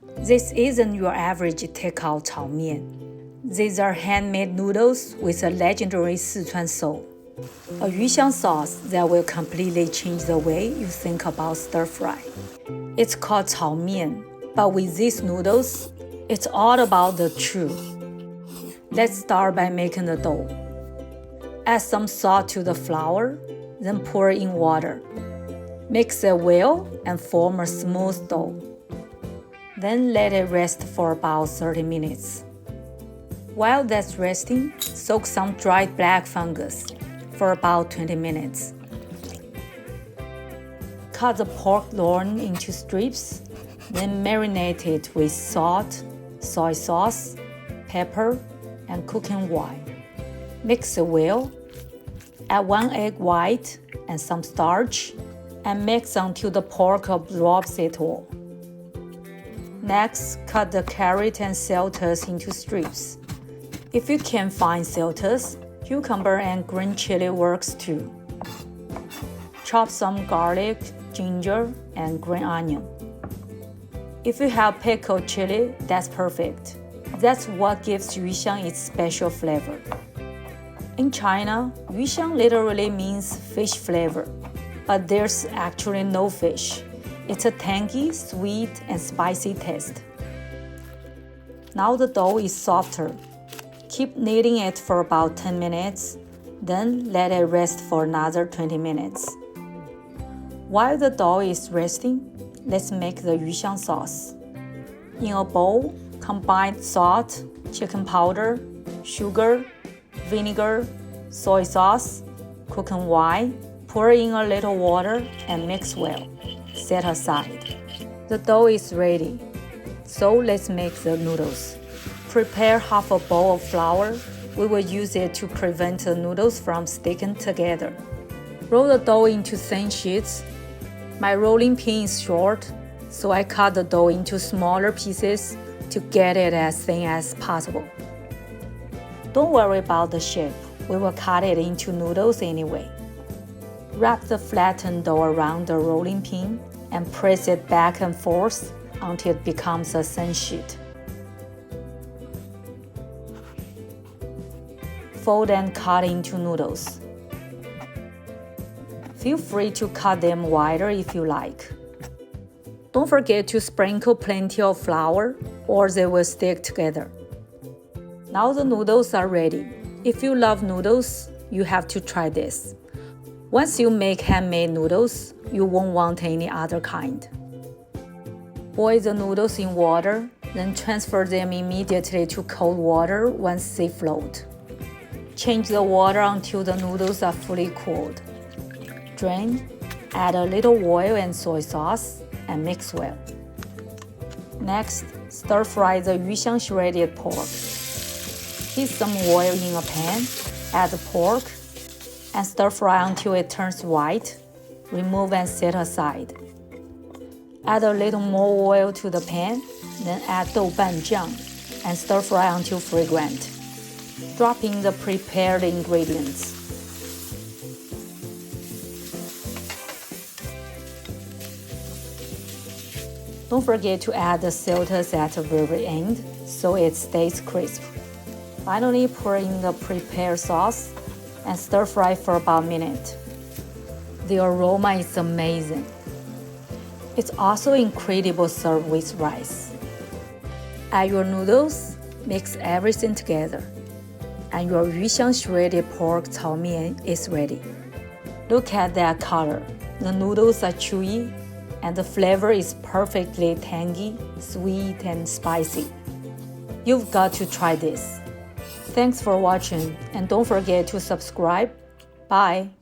This isn't your average takeout 炒面. These are handmade noodles with a legendary Sichuan soul. A Yuxiang sauce that will completely change the way you think about stir-fry. It's called 炒面, but with these noodles, it's all about the truth. Let's start by making the dough. Add some salt to the flour, then pour in water. Mix it well and form a smooth dough. Then let it rest for about 30 minutes. While that's resting, soak some dried black fungus for about 20 minutes. Cut the pork loin into strips, then marinate it with salt, soy sauce, pepper, and cooking wine. Mix it well. Add 1 egg white and some starch, and mix until the pork absorbs it all. Next, cut the carrot and celtuce into strips. If you can't find celtuce, cucumber and green chili works too. Chop some garlic, ginger, and green onion. If you have pickled chili, that's perfect. That's what gives Yuxiang its special flavor. In China, Yuxiang literally means fish flavor, but there's actually no fish. It's a tangy, sweet, and spicy taste. Now the dough is softer. Keep kneading it for about 10 minutes, then let it rest for another 20 minutes. While the dough is resting, let's make the Yuxiang sauce. In a bowl, combine salt, chicken powder, sugar, vinegar, soy sauce, cooking wine, pour in a little water, and mix well. Set aside. The dough is ready, so let's make the noodles. Prepare half a bowl of flour. We will use it to prevent the noodles from sticking together. Roll the dough into thin sheets. My rolling pin is short, so I cut the dough into smaller pieces to get it as thin as possible. Don't worry about the shape. We will cut it into noodles anyway. Wrap the flattened dough around the rolling pin and press it back and forth until it becomes a thin sheet. Fold and cut into noodles. Feel free to cut them wider if you like. Don't forget to sprinkle plenty of flour or they will stick together. Now the noodles are ready. If you love noodles, you have to try this. Once you make handmade noodles, you won't want any other kind. Boil the noodles in water, then transfer them immediately to cold water once they float. Change the water until the noodles are fully cooled. Drain, add a little oil and soy sauce, and mix well. Next, stir-fry the Yuxiang shredded pork. Heat some oil in a pan, add the pork, and stir-fry until it turns white. Remove and set aside. Add a little more oil to the pan, then add Doubanjiang and stir-fry until fragrant. Drop in the prepared ingredients. Don't forget to add the celtuce at the very end so it stays crisp. Finally, pour in the prepared sauce and stir-fry for about a minute. The aroma is amazing. It's also incredible served with rice. Add your noodles, mix everything together, and your Yuxiang shredded pork 炒面 is ready. Look at that color. The noodles are chewy, and the flavor is perfectly tangy, sweet, and spicy. You've got to try this. Thanks for watching, and don't forget to subscribe. Bye!